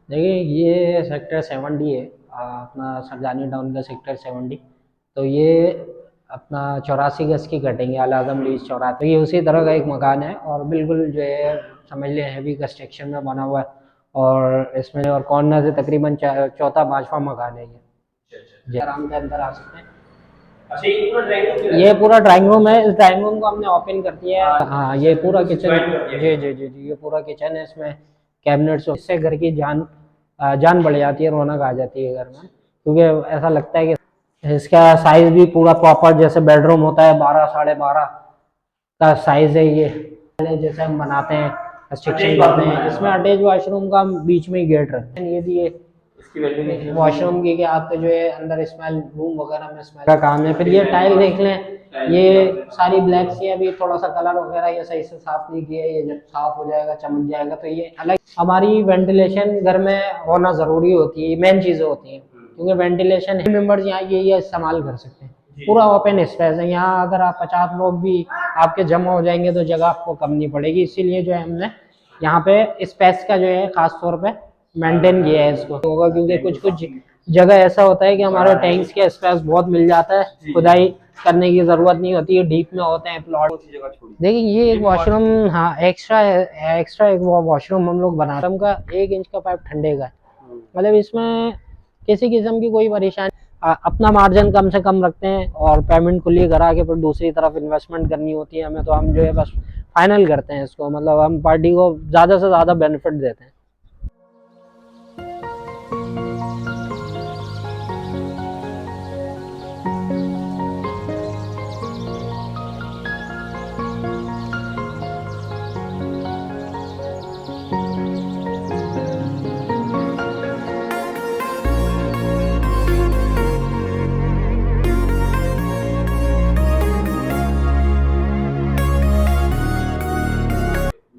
देखिए ये सेक्टर 70 है। अपना सरदानी टाउन का सेक्टर 70। तो ये अपना 84 गज की कटेंगे आला आजम लीज चौराहा। तो ये उसी तरह का एक मकान है और बिल्कुल जो है समझ लें हैवी कंस्ट्रक्शन में बना हुआ है। और इसमें और कॉर्नर से तकरीबन चौथा पांचवा मकान है ये। जी आराम से अंदर आ सकते हैं। अच्छा, ये पूरा ड्राइंग रूम ये पूरा ड्राइंग रूम है। इस ड्राइंग रूम को हमने ओपन कर दिया है। हाँ, हाँ ये पूरा इसको किचन। ज्वाइन कर दिया जी जी जी जी ये पूरा किचन है। इसमें कैबिनेट्स, इससे घर की जान बढ़ जाती है, रौनक आ जाती है घर में, क्योंकि ऐसा लगता है कि इसका साइज भी पूरा प्रॉपर, जैसे बेडरूम होता है 12 12.5 का साइज है ये। पहले जैसे हम बनाते हैं अटैच कंस्ट्रक्शन करते बाथरूम हैं, बनाया इसमें हुआ है। अटैच वॉशरूम का हम बीच में ही गेट रखते हैं। ये दिए इसकी वेंटिलेशन वॉशरूम की कि आपके जो है अंदर स्मेल, रूम वगैरह में स्मेल का काम है। फिर ये टाइल देख लें, ये सारी ब्लैक सी है, अभी थोड़ा सा कलर वगैरह ये सही से साफ नहीं किया है। ये जब साफ हो जाएगा, चमक जाएगा, तो ये अलग हमारी वेंटिलेशन घर में होना ज़रूरी होती है, मेन चीज़ें होती हैं, क्योंकि वेंटिलेशन मेंबर्स यहाँ ये इस्तेमाल कर सकते हैं। पूरा ओपन स्पेस है यहाँ, अगर आप 50 लोग भी आपके जमा हो जाएंगे तो जगह आपको कम नहीं पड़ेगी। इसीलिए जो है हमने यहाँ पे स्पेस का जो है खास तौर पे मेंटेन किया है इसको होगा, क्योंकि कुछ कुछ जगह ऐसा होता है कि हमारे टैंक्स के स्पेस बहुत मिल जाता है, खुदाई करने की जरूरत नहीं होती है, डीप में होते हैं प्लॉट। कौन सी जगह छोड़ी? देखिए ये एक वॉशरूम, हाँ एक्स्ट्रा एक्स्ट्रा एक वॉशरूम हम लोग बनाते हैं का 1 इंच का पाइप ठंडे का है। मतलब इसमें किसी किस्म की कोई परेशानी, अपना मार्जिन कम से कम रखते हैं और पेमेंट खुली करा के फिर दूसरी तरफ इन्वेस्टमेंट करनी होती है हमें, तो हम जो है बस फाइनल करते हैं इसको, मतलब हम पार्टी को ज़्यादा से ज़्यादा बेनिफिट देते हैं।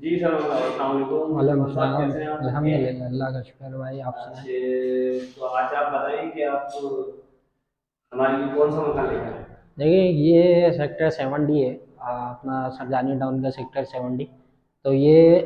जी सर, अस्सलाम वालेकुम। वालेकुम नमस्कार, सलाम। कैसे हैं आप? अल्हम्दुलिल्लाह, अल्लाह का शुक्र भाई, आप सुनाएं। अच्छे, तो आज आप बताइए कि आप हमारे लिए कौन सा मकान लेकर आए? देखिए ये सेक्टर 70 है। अपना सरदानी टाउन का सेक्टर 70। तो ये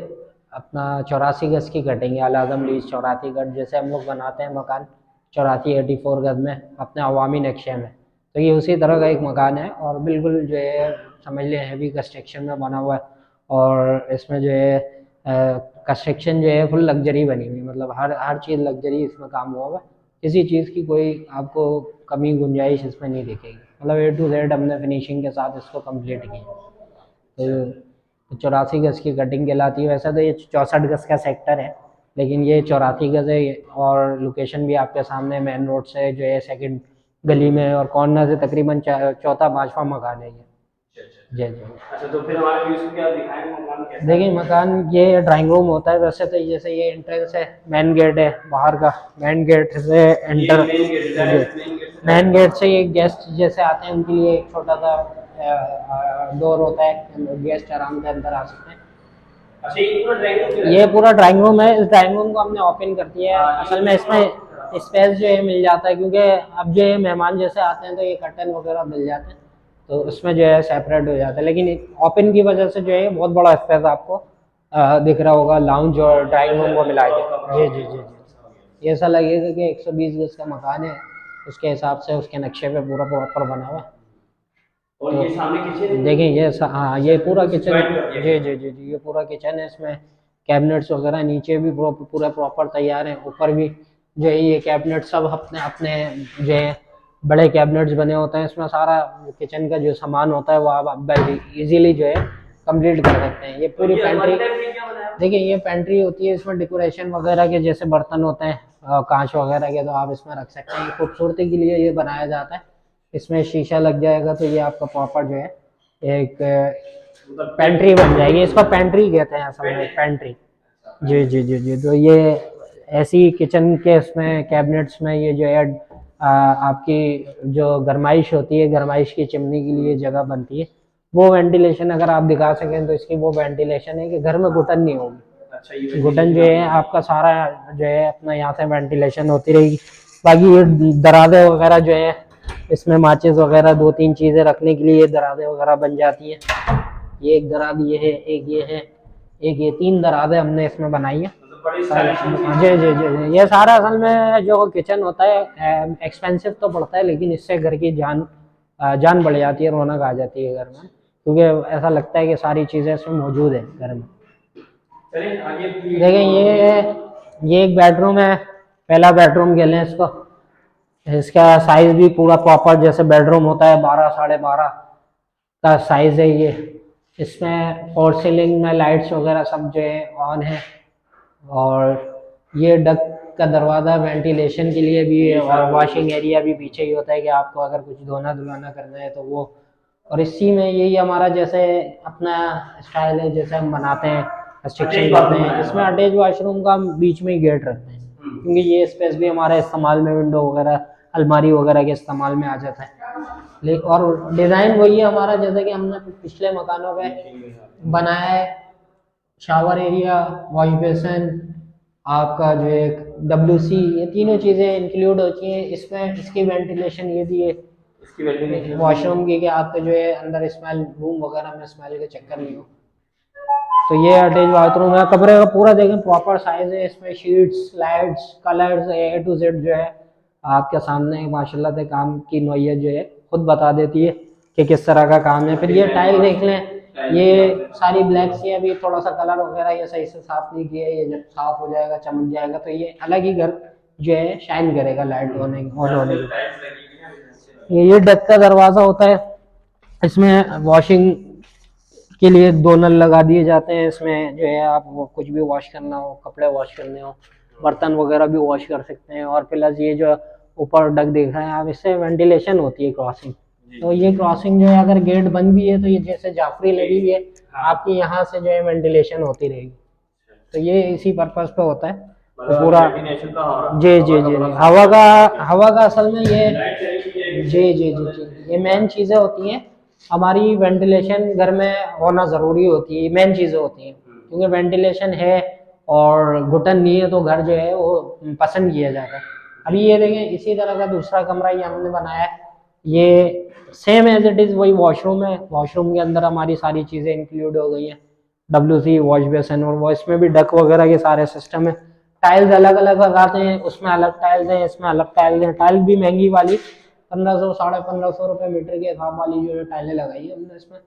अपना 84 गज की कटेंगे आला आजम लीज 84 गज, जैसे हम लोग बनाते हैं मकान 84 84 गज में अपने अवामी नक्शे में। तो ये उसी तरह का एक मकान है और बिल्कुल जो है समझ लें हैवी कंस्ट्रक्शन में बना हुआ है। और इसमें जो है कंस्ट्रक्शन जो है फुल लग्जरी बनी हुई है, मतलब हर हर चीज़ लग्जरी इसमें काम हुआ हुआ है। किसी चीज़ की कोई आपको कमी गुंजाइश इसमें नहीं दिखेगी, मतलब A to Z हमने फिनिशिंग के साथ इसको कंप्लीट किया। तो 84 गज की कटिंग कहलाती है। वैसे तो ये 64 गज का सेक्टर है, लेकिन ये 84 गज है। और लोकेशन भी आपके सामने मेन रोड से जो है सेकंड गली में और कॉर्नर से तकरीबन चौथा पांचवा मकान है ये। जी जी। अच्छा, तो फिर हमारे व्यूज को क्या दिखाएंगे, मकान कैसा है? देखिए मकान ये ड्राइंग रूम होता है वैसे तो, जैसे ये एंट्रेंस है, मेन गेट है बाहर का, मेन गेट से ये enter. Main gate, direct main gate से मेन डायरेक्ट। गेट से ये गेस्ट जैसे आते हैं उनके लिए एक छोटा सा डोर होता है, गेस्ट आराम से अंदर आ सकते हैं। अच्छा, ये पूरा ड्राइंग रूम ये पूरा ड्राइंग रूम है। इस ड्राइंग रूम को हमने ओपन कर दिया है। हाँ, असल में इसमें स्पेस जो है मिल जाता है, क्योंकि अब जो है मेहमान जैसे आते हैं तो ये कर्टन वगैरह मिल जाते हैं, तो उसमें जो है सेपरेट हो जाता है। लेकिन ओपन की वजह से जो है बहुत बड़ा स्पेस आपको दिख रहा होगा, लाउंज और ड्राइंग रूम को मिला के। जी जी जी जी। ऐसा लगेगा कि 120 गज का मकान है, उसके हिसाब से उसके नक्शे पे पूरा प्रॉपर बना हुआ है। और तो ये सामने किचन, देखिए ये हाँ ये पूरा किचन। ज्वाइंट कर दिया जी है। जी जी जी ये पूरा किचन है। इसमें कैबिनेट्स वगैरह नीचे भी पूरा प्रॉपर तैयार है, ऊपर भी जो है ये कैबिनेट सब अपने अपने जो है बड़े कैबिनेट्स बने होते हैं। इसमें सारा किचन का जो सामान होता है वो आप इजीली जो है कंप्लीट कर सकते हैं। ये तो पूरी ये पेंट्री, अलमारी टाइप की क्या बनाया? देखिए ये पेंट्री होती है, इसमें डेकोरेशन वगैरह के जैसे बर्तन होते हैं कांच वगैरह के, तो आप इसमें रख सकते हैं। खूबसूरती के लिए ये बनाया जाता है। इसमें शीशा लग जाएगा तो ये आपका प्रॉपर जो है एक मतलब पेंट्री बन जाएगी। इसको पेंट्री कहते हैं असल में, पेंट्री। जी जी जी जी। तो ये ऐसी किचन के इसमें कैबिनेट्स में ये जो है आपकी जो गरमाइश होती है, गरमाइश की चिमनी के लिए जगह बनती है, वो वेंटिलेशन अगर आप दिखा सकें तो इसकी वो वेंटिलेशन है कि घर में घुटन नहीं होगी। अच्छा, ये घुटन जो वेंटिलेशन है आपको। आपका सारा जो है अपना यहाँ से वेंटिलेशन होती रहेगी। बाकी ये दराजे वगैरह जो है, इसमें माचिस वगैरह 2 3 चीज़ें रखने के लिए ये दराजे वगैरह बन जाती हैं। ये एक दराज ये है, एक ये है, एक ये 3 दराजें हमने इसमें बनाई है। बड़ी स्टाइलिश चीज जी जी जी जी, ये सारा असल में जो किचन होता है एक्सपेंसिव तो पड़ता है, लेकिन इससे घर की जान बढ़ जाती है, रौनक आ जाती है घर में, क्योंकि ऐसा लगता है कि सारी चीज़ें इसमें मौजूद है घर में। चलिए आगे देखें ये एक बेडरूम है, पहला बेडरूम कह लें इसको। इसका साइज भी पूरा प्रॉपर जैसे बेडरूम होता है 12 साढ़े 12 का साइज है ये। इसमें फॉर सीलिंग में लाइट्स वगैरह सब जो है ऑन है, और ये डक का दरवाज़ा वेंटिलेशन के लिए भी है, और वॉशिंग एरिया भी पीछे ही होता है कि आपको अगर कुछ धोना धुलाना करना है तो वो। और इसी में यही हमारा जैसे अपना स्टाइल है, जैसे हम बनाते हैं कंस्ट्रक्शन करते हैं, इसमें अटैच वॉशरूम का हम बीच में ही गेट रखते हैं, क्योंकि ये स्पेस भी हमारे इस्तेमाल में विंडो वगैरह अलमारी वगैरह के इस्तेमाल में आ जाता है। लेकिन और डिज़ाइन वही है हमारा जैसे कि हमने पिछले मकानों पे बनाया है। शावर एरिया, वॉश बेसिन, आपका जो है WC, ये तीनों चीज़ें इंक्लूड होती हैं इसमें। इसकी वेंटिलेशन ये भी है इसकी वेंटिलेशन वॉशरूम की, कि आपके जो है अंदर स्मेल, रूम वगैरह में स्मेल का चक्कर नहीं हो। तो ये अटैच बाथरूम है, कमरे का पूरा देखें प्रॉपर साइज है, इसमें sheets, lights, colours A to Z जो है आपके सामने माशाल्लाह से काम की नौइयत जो है खुद बता देती है कि किस तरह का काम है। फिर ये टाइल देख लें, ये सारी ब्लैक सी है, अभी थोड़ा सा कलर वगैरह ये सही से साफ नहीं किया है, ये जब साफ हो जाएगा चमक जाएगा तो ये अलग ही घर जो है शाइन करेगा लाइट ऑन होने के। ये डक का दरवाज़ा होता है, इसमें वॉशिंग के लिए 2 नल लगा दिए जाते हैं। इसमें जो है आप वो कुछ भी वॉश करना हो, कपड़े वॉश करने हो, बर्तन वगैरह भी वॉश कर सकते हैं। और प्लस ये जो ऊपर डक देख रहे हैं आप, इससे वेंटिलेशन होती है क्रॉसिंग। तो ये क्रॉसिंग जो है अगर गेट बंद भी है तो ये जैसे जाफरी लगी हुई है आपकी, यहाँ से जो है वेंटिलेशन होती रहेगी। तो ये इसी पर्पज पे होता है तो पूरा। जी जी जी जी, हवा का असल में ये जी जी जी जी, ये मेन चीज़ें होती हैं हमारी। वेंटिलेशन घर में होना ज़रूरी होती है, मेन चीज़ें होती हैं, क्योंकि वेंटिलेशन है और घुटन नहीं है तो घर जो है वो पसंद किया जाता है। अभी ये देखें इसी तरह का दूसरा कमरा ये हमने बनाया है, ये सेम एज इट इज़ वही वॉशरूम है। वॉशरूम के अंदर हमारी सारी चीज़ें इंक्लूड हो गई हैं, WC, वॉश बेसिन, और वो इसमें भी डक वगैरह के सारे सिस्टम है। टाइल्स अलग अलग लगाते हैं, उसमें अलग टाइल्स हैं, इसमें अलग टाइल्स हैं। टाइल्स भी महंगी वाली 1500 1550 रुपये मीटर के हिसाब वाली जो है टाइलें लगाई है हमने इसमें,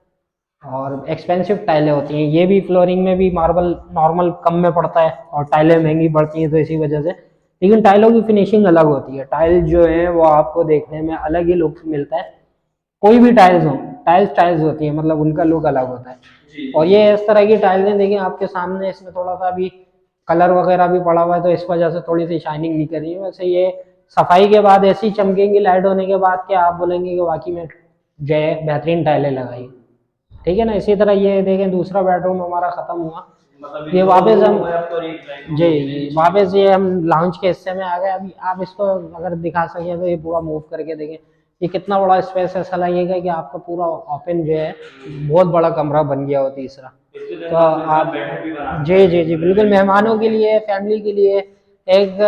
और एक्सपेंसिव टाइलें होती हैं। ये भी फ्लोरिंग में भी मार्बल नॉर्मल कम में पड़ता है और टाइलें महंगी पड़ती हैं तो इसी वजह से। लेकिन टाइलों की फिनिशिंग अलग होती है, टाइल जो है वो आपको देखने में अलग ही लुक मिलता है। कोई भी टाइल्स हो, टाइल्स होती है, मतलब उनका लुक अलग होता है। और ये इस तरह की टाइलें देखें आपके सामने, इसमें थोड़ा सा भी कलर वगैरह भी पड़ा हुआ है तो इस वजह से थोड़ी सी शाइनिंग नहीं कर रही है। वैसे ये सफाई के बाद ऐसी चमकेंगी लाइट होने के बाद कि आप बोलेंगे कि वाकई में जो है बेहतरीन टाइलें लगाई। ठीक है ना। इसी तरह ये देखें दूसरा बेडरूम हमारा ख़त्म हुआ, ये वापस हम जी वापस ये हम लाउंज के हिस्से में आ गए। अभी आप इसको अगर दिखा सकें तो ये पूरा मूव करके देखें, ये कितना बड़ा स्पेस है। ऐसा लगेगा कि आपका पूरा ओपन जो है बहुत बड़ा कमरा बन गया हो तीसरा। तो आप जी जी जी बिल्कुल, मेहमानों के लिए, फैमिली के लिए एक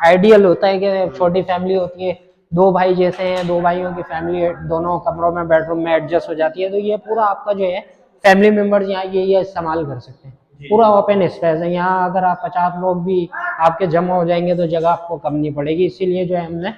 आइडियल होता है कि छोटी फैमिली होती है, 2 भाई जैसे हैं, 2 भाइयों की फैमिली दोनों कमरों में बेडरूम में एडजस्ट हो जाती है। तो ये पूरा आपका जो है फैमिली मेम्बर्स यहाँ ये इस्तेमाल कर सकते हैं। पूरा ओपन स्पेस है यहाँ, अगर आप 50 लोग भी आपके जमा हो जाएंगे तो जगह आपको कम नहीं पड़ेगी। इसीलिए जो है हमने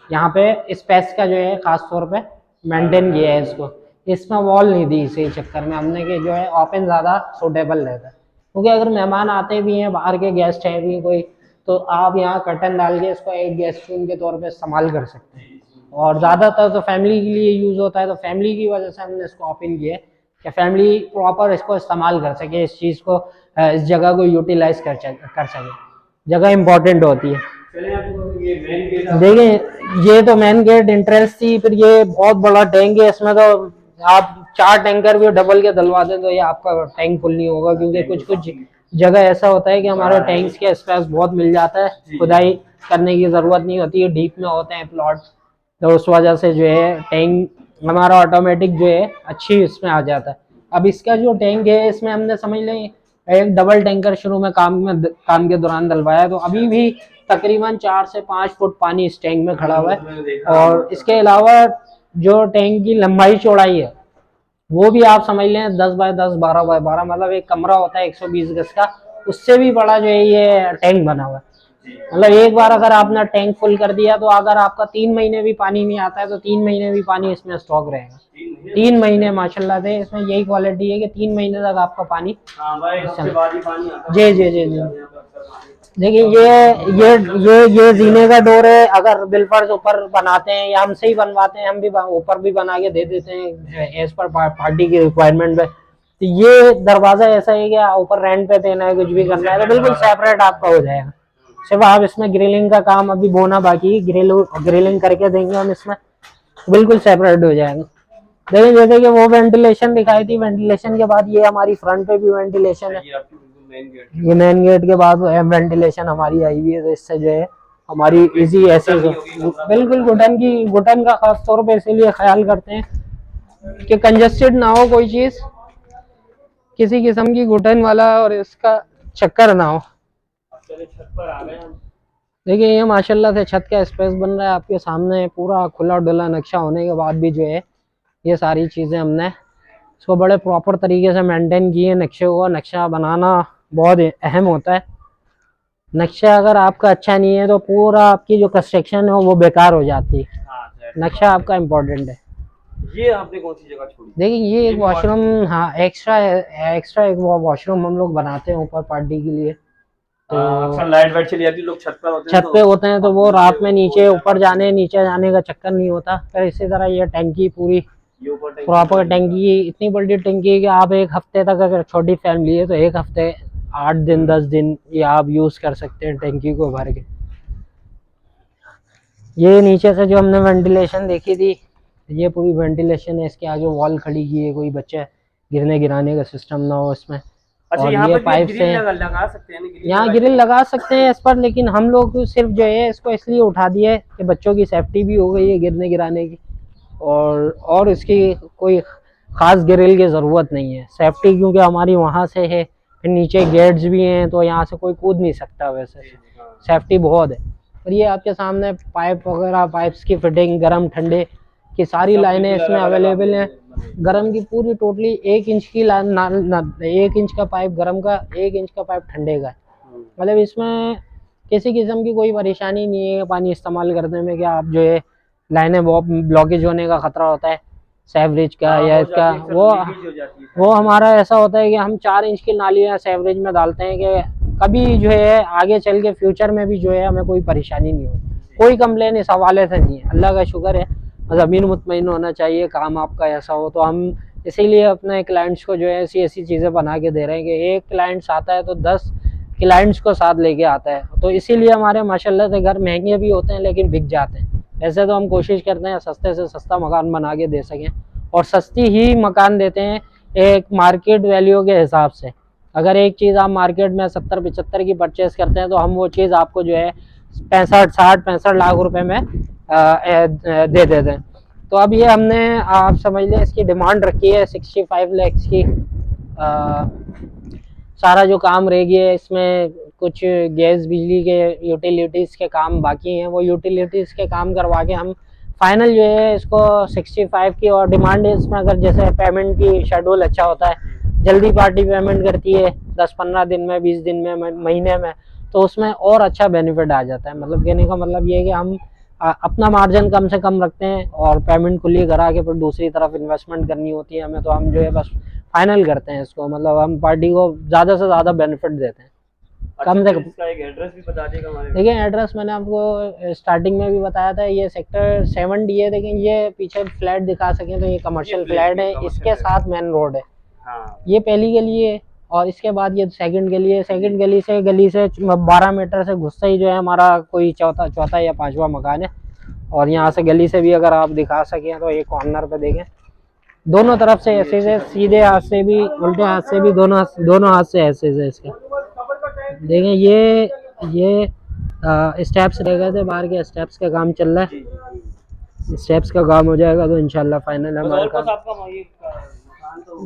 यहाँ पे स्पेस का जो है खास तौर पे मेंटेन किया है इसको। इसमें वॉल नहीं दी इसी चक्कर में हमने कि जो है ओपन ज़्यादा सूटेबल रहता है, क्योंकि अगर मेहमान आते भी हैं, बाहर के गेस्ट हैं भी कोई, तो आप यहाँ कर्टन डाल के इसको एक गेस्ट रूम के तौर पे इस्तेमाल कर सकते हैं। और ज़्यादातर तो फैमिली के लिए यूज़ होता है, तो फैमिली की वजह से हमने इसको ओपन किया है कि फैमिली प्रॉपर इसको इस्तेमाल कर सके, इस चीज़ को, इस जगह को यूटिलाइज कर सके। जगह इम्पोर्टेंट होती है। देखिए ये तो मेन गेट एंट्रेंस थी, फिर ये बहुत बड़ा टैंक है, इसमें तो आप 4 टैंकर भी डबल के डलवा दें तो ये आपका टैंक फुल नहीं होगा, क्योंकि कुछ कुछ जगह ऐसा होता है कि हमारे टैंक्स के स्पेस बहुत मिल जाता है, खुदाई करने की ज़रूरत नहीं होती है, डीप में होते हैं प्लॉट, तो उस वजह से जो है टैंक हमारा ऑटोमेटिक जो है अच्छी इसमें आ जाता है। अब इसका जो टैंक है इसमें हमने समझ लें एक डबल टैंकर शुरू में काम के दौरान डलवाया, तो अभी भी तकरीबन 4 से 5 फुट पानी इस टैंक में खड़ा हुआ है। और इसके अलावा जो टैंक की लंबाई चौड़ाई है वो भी आप समझ लें 10 बाय 10, 12 बाय 12, मतलब एक कमरा होता है 120 गज का, उससे भी बड़ा जो है ये टैंक बना हुआ है। जी मतलब एक बार अगर आपने टैंक फुल कर दिया तो अगर आपका 3 महीने भी पानी नहीं आता है तो 3 महीने भी पानी इसमें स्टॉक रहेगा। 3 महीने 3 महीने माशाल्लाह से इसमें यही क्वालिटी है कि 3 महीने तक आपका पानी हाँ भाई उसके बाद ही पानी आता जी है जी जी जी। यहाँ पे अक्सर पानी देखिए ये जीने का डोर है। अगर बिल्फर्स ऊपर बनाते हैं या हमसे ही बनवाते हैं, हम भी ऊपर भी बना के दे देते हैं एज पर पार्टी की रिक्वायरमेंट पे। तो ये दरवाजा ऐसा है कि ऊपर रेंट पे देना है, कुछ भी करना है तो बिल्कुल सेपरेट आपका हो जाएगा। सिर्फ आप इसमें ग्रिलिंग का काम अभी बोना बाकी है, ग्रिलिंग करके देंगे हम इसमें, बिल्कुल सेपरेट हो जाएगा। देखिए जैसे कि वो वेंटिलेशन दिखाई थी, वेंटिलेशन के बाद ये हमारी फ्रंट पे भी वेंटिलेशन है। ये आपकी बिल्कुल मेन गेट ये मेन गेट के बाद वेंटिलेशन हमारी आई हुई है, तो इससे जो है हमारी इजी ऐसे बिल्कुल घुटन का खास तौर पे इसीलिए ख्याल करते हैं कि कंजेस्टेड ना हो कोई चीज, किसी किस्म की घुटन वाला और इसका चक्कर ना हो। चलिए छत पर आ गए हम। देखिए ये माशाल्लाह से छत का स्पेस बन रहा है आपके सामने, पूरा खुला डुला नक्शा होने के बाद भी जो है ये सारी चीज़ें हमने इसको बड़े प्रॉपर तरीके से मेंटेन किए। नक्शे को, नक्शा बनाना बहुत अहम होता है। नक्शा अगर आपका अच्छा नहीं है तो पूरा आपकी जो कंस्ट्रक्शन है वो बेकार हो जाती है। हाँ नक्शा आपका इम्पोर्टेंट है। ये आपने कौन सी जगह छोड़ी? देखिए ये एक भी वॉशरूम, हाँ एक्स्ट्रा एक वॉशरूम हम लोग बनाते हैं ऊपर पार्टी के लिए। तो अक्सर लाइट वाइट चली जाती है, लोग छत पर होते हैं छत पे होते हैं तो वो रात में नीचे नीचे जाने का चक्कर नहीं होता। फिर इसी तरह ये टंकी पूरी ये ऊपर टैंक प्रॉपर टंकी, इतनी बड़ी टंकी है कि आप एक हफ्ते तक, अगर छोटी फैमिली है तो एक हफ्ते 8 दिन 10 दिन ये आप यूज कर सकते हैं टंकी को भर के। ये नीचे से जो हमने वेंटिलेशन देखी थी, ये पूरी वेंटिलेशन है। इसके आगे वॉल खड़ी की है, कोई बच्चा गिरने गिराने का सिस्टम ना हो इसमें। अच्छा और यहाँ ये पर पाइप से लगा सकते हैं यहाँ ग्रिल लगा सकते हैं इस पर, लेकिन हम लोग सिर्फ जो है इसको इसलिए उठा दिया है कि बच्चों की सेफ्टी भी हो गई है गिरने गिराने की, और इसकी कोई खास ग्रिल की ज़रूरत नहीं है। सेफ्टी क्योंकि हमारी वहाँ से है, फिर नीचे गेट्स भी हैं तो यहाँ से कोई कूद नहीं सकता, वैसे सेफ्टी बहुत है। और ये आपके सामने पाइप वगैरह, पाइप्स की फिटिंग, गर्म ठंडे की सारी लाइनें इसमें अवेलेबल हैं। गर्म की पूरी टोटली 1 इंच की लाइन, 1 इंच का पाइप गर्म का, 1 इंच का पाइप ठंडे का। मतलब इसमें किसी किस्म की कोई परेशानी नहीं है पानी इस्तेमाल करने में कि आप जो है लाइनें बहुत ब्लॉकेज होने का खतरा होता है सेवरेज का या इसका। वो हमारा ऐसा होता है कि हम 4 इंच की नाली या सेवरेज में डालते हैं कि कभी जो है आगे चल के फ्यूचर में भी जो है हमें कोई परेशानी नहीं हो, कोई कंप्लेन इस हवाले से नहीं है। अल्लाह का शुक्र है, ज़मीन मुतमईन होना चाहिए, काम आपका ऐसा हो। तो हम इसीलिए अपने क्लाइंट्स को जो है ऐसी ऐसी चीज़ें बना के दे रहे हैं कि एक क्लाइंट्स आता है तो 10 क्लाइंट्स को साथ लेके आता है। तो इसीलिए हमारे माशाल्लाह से घर महंगे भी होते हैं लेकिन बिक जाते हैं। ऐसे तो हम कोशिश करते हैं सस्ते से सस्ता मकान बना के दे सकें, और सस्ती ही मकान देते हैं एक मार्केट वैल्यू के हिसाब से। अगर एक चीज़ आप मार्केट में 70-75 की परचेज करते हैं तो हम वो चीज़ आपको जो है 65 लाख रुपए में दे देते हैं। तो अब ये हमने, आप समझ लें, इसकी डिमांड रखी है 65 लाख की। सारा जो काम रह गया है इसमें, कुछ गैस बिजली के यूटिलिटीज़ के काम बाकी हैं, वो यूटिलिटीज़ के काम करवा के हम फाइनल जो है इसको 65 की। और डिमांड है इसमें, अगर जैसे पेमेंट की शेड्यूल अच्छा होता है, जल्दी पार्टी पेमेंट करती है 10-15 दिन में, 20 दिन में, महीने में, तो उसमें और अच्छा बेनिफिट आ जाता है। मतलब कहने का मतलब ये है कि हम अपना मार्जिन कम से कम रखते हैं और पेमेंट खुली करा के फिर दूसरी तरफ इन्वेस्टमेंट करनी होती है हमें, तो हम जो है बस फाइनल करते हैं इसको। मतलब हम पार्टी को ज़्यादा से ज़्यादा बेनिफिट देते हैं। कम से कम इसका एक एड्रेस भी बता देगा हमारे। देखिए एड्रेस मैंने आपको स्टार्टिंग में भी बताया था, ये सेक्टर 7D है। लेकिन ये पीछे फ्लैट दिखा सकें तो ये कमर्शियल फ्लैट है, इसके साथ मेन रोड है। हाँ। ये पहली गली है और इसके बाद ये सेकंड गली है। सेकंड गली से 12 मीटर से घुसते ही जो है हमारा कोई चौथा या 5वां मकान है। और यहाँ से गली से भी अगर आप दिखा सकें तो एक कॉर्नर पे देखें, दोनों तरफ से ऐसे से, सीधे हाथ से भी उल्टे हाथ से भी, दोनों हाथ से ऐसे से इसके देखें। ये स्टेप्स रह गए थे, बाहर के स्टेप्स का काम चल रहा है। स्टेप्स का काम हो जाएगा तो इंशाल्लाह फाइनल है हमारा काम।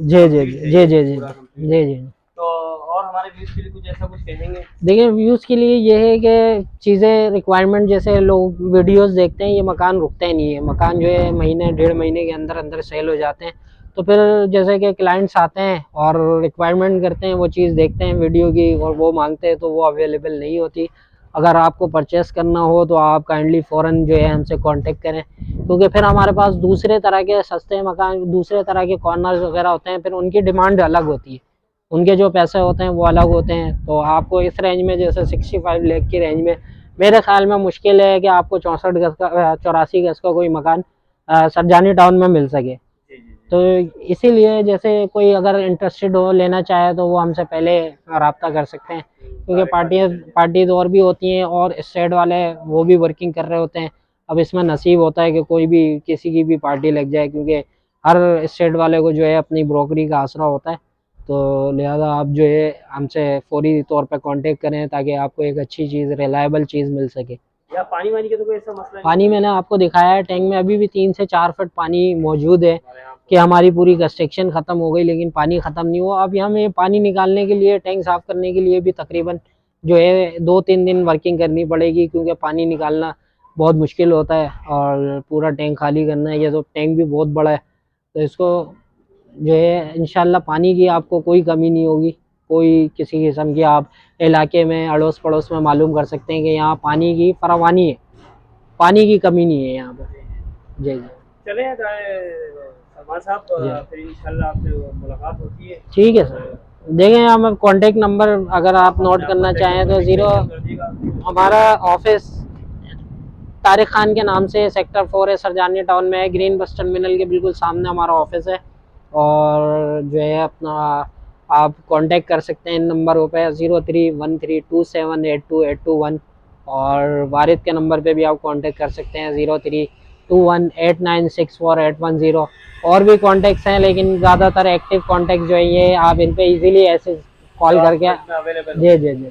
जी जी जी जी जी जी जी जी। तो और हमारे व्यूज के लिए कुछ ऐसा कुछ कहेंगे? देखिए व्यूज़ के लिए ये है कि चीज़ें रिक्वायरमेंट, जैसे लोग वीडियोस देखते हैं, ये मकान रुकते नहीं है। मकान जो है महीने 1.5 महीने के अंदर अंदर सेल हो जाते हैं। तो फिर जैसे कि क्लाइंट्स आते हैं और रिक्वायरमेंट करते हैं, वो चीज़ देखते हैं वीडियो की और वो मांगते हैं तो वो अवेलेबल नहीं होती। अगर आपको परचेस करना हो तो आप काइंडली फ़ौरन जो है हमसे कांटेक्ट करें, क्योंकि फिर हमारे पास दूसरे तरह के सस्ते मकान, दूसरे तरह के कॉर्नर्स वगैरह होते हैं, फिर उनकी डिमांड अलग होती है, उनके जो पैसे होते हैं वो अलग होते हैं। तो आपको इस रेंज में जैसे 65 लाख की रेंज में मेरे ख्याल में मुश्किल है कि आपको 64 गज का 84 गज का कोई मकान सरजानी टाउन में मिल सके। जी जी। तो इसीलिए जैसे कोई अगर इंटरेस्टेड हो, लेना चाहे तो वो हमसे पहले रब्ता कर सकते हैं, क्योंकि पार्टीज और भी होती हैं और स्टेट वाले वो भी वर्किंग कर रहे होते हैं। अब इसमें नसीब होता है कि कोई भी किसी की भी पार्टी लग जाए, क्योंकि हर स्टेट वाले को जो है अपनी ब्रोकरी का आसरा होता है। तो लिहाजा आप जो है हमसे फौरी तौर पे कांटेक्ट करें ताकि आपको एक अच्छी चीज़, रिलायबल चीज़ मिल सके। या पानी वानी का तो कोई ऐसा मसला नहीं? पानी मैंने आपको दिखाया है, टैंक में अभी भी 3 से 4 फुट पानी मौजूद है कि हमारी पूरी कंस्ट्रक्शन ख़त्म हो गई लेकिन पानी ख़त्म नहीं हुआ। अब हमें पानी निकालने के लिए, टैंक साफ़ करने के लिए भी तकरीबन जो है 2-3 दिन वर्किंग करनी पड़ेगी, क्योंकि पानी निकालना बहुत मुश्किल होता है और पूरा टैंक खाली करना है। ये तो टैंक भी बहुत बड़ा है, तो इसको जो है इंशाल्लाह पानी की आपको कोई कमी नहीं होगी। कोई किसी किस्म की, आप इलाके में अड़ोस पड़ोस में मालूम कर सकते हैं कि यहाँ पानी की फरावानी है, पानी की कमी नहीं है यहाँ पर। जी जी। चले सलमान साहब, फिर इंशाल्लाह आपसे मुलाकात होती है। ठीक है सर, देखें हम कॉन्टेक्ट नंबर अगर आप नोट करना चाहें तो 0 हमारा ऑफिस तारिक खान के नाम से सेक्टर 4 है, सरजानी टाउन में है, ग्रीन बस टर्मिनल के बिल्कुल सामने हमारा ऑफिस है। और जो है अपना आप कांटेक्ट कर सकते हैं इन नंबरों पे 0313278281 और वारिद के नंबर पे भी आप कांटेक्ट कर सकते हैं 0321896481 और भी कॉन्टेक्ट्स हैं, लेकिन ज़्यादातर एक्टिव कॉन्टेक्ट जो है ये आप इन पे इजीली ऐसे कॉल करके। जी जी जी,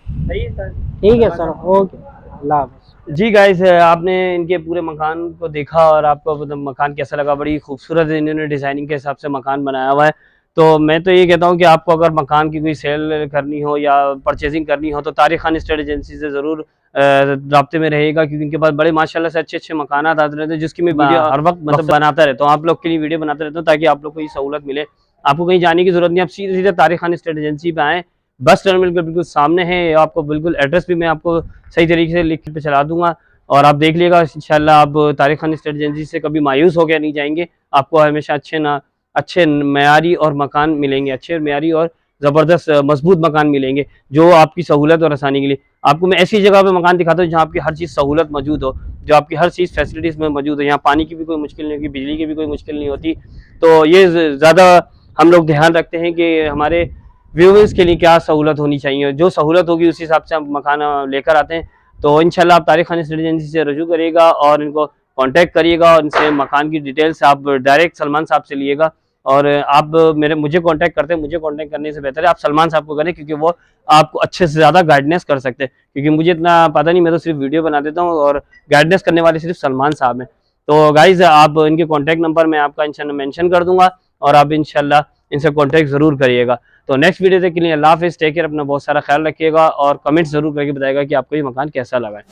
सही है सर। ठीक है सर, ओके, अल्लाह हाफ़िज़। जी गाइस, आपने इनके पूरे मकान को देखा और आपको मतलब मकान कैसा लगा? बड़ी खूबसूरत इन्होंने डिज़ाइनिंग के हिसाब से मकान बनाया हुआ है। तो मैं तो ये कहता हूँ कि आपको अगर मकान की कोई सेल करनी हो या परचेजिंग करनी हो तो तारिक खान एस्टेट एजेंसी से ज़रूर राब्ते में रहेगा, क्योंकि इनके पास बड़े माशाल्लाह से अच्छे-अच्छे मकानात आते रहते हैं, जिसकी मैं वीडियो हर वक्त मतलब बनाता रहता हूँ, आप लोग के लिए वीडियो बनाता रहता हूँ ताकि आप लोग को ये सहूलत मिले। आपको कहीं जाने की ज़रूरत नहीं, आप सीधे-सीधे तारिक खान एस्टेट एजेंसी पे आएँ, बस टर्मिनल के बिल्कुल सामने है। आपको बिल्कुल एड्रेस भी मैं आपको सही तरीके से लिख के चला दूँगा और आप देख लीजिएगा इंशाल्लाह। आप तारिक खान एस्टेट एजेंसी से कभी मायूस होकर नहीं जाएंगे, आपको हमेशा अच्छे मयारी और मकान मिलेंगे, अच्छे मयारी और ज़बरदस्त मजबूत मकान मिलेंगे जो आपकी सहूलत और आसानी के लिए। आपको मैं ऐसी जगह पे मकान दिखाता हूँ जहाँ आपकी हर चीज़ सहूलत मौजूद हो, जो आपकी हर चीज़ फैसिलिटीज़ में मौजूद है। यहाँ पानी की भी कोई मुश्किल नहीं होगी, बिजली की भी कोई मुश्किल नहीं होती। तो ये ज़्यादा हम लोग ध्यान रखते हैं कि हमारे व्यूअर्स के लिए क्या सहूलत होनी चाहिए, जो सहूलत होगी उस हिसाब से हम मकान लेकर आते हैं। तो इंशाल्लाह आप तारिक खान एस्टेट एजेंसी से रजू करिएगा और इनको कांटेक्ट करिएगा और इनसे मकान की डिटेल्स आप डायरेक्ट सलमान साहब से लिएगा। और आप मुझे कांटेक्ट करते हैं, मुझे कांटेक्ट करने से बेहतर है आप सलमान साहब को करें, क्योंकि वो आपको अच्छे से ज़्यादा गाइडेंस कर सकते हैं, क्योंकि मुझे इतना पता नहीं, मैं तो सिर्फ वीडियो बना देता हूँ और गाइडेंस करने वाले सिर्फ सलमान साहब हैं। तो गाइज़, आप इनके कॉन्टैक्ट नंबर मैं आपका इंशाल्लाह मेंशन कर दूंगा और आप इंशाल्लाह इनसे कॉन्टैक्ट ज़रूर करिएगा। तो नेक्स्ट वीडियो तक के लिए अल्लाह हाफ़िज़, टेक केयर, अपना बहुत सारा ख्याल रखिएगा और कमेंट्स ज़रूर करके बताइएगा कि आपको ये मकान कैसा लगा है।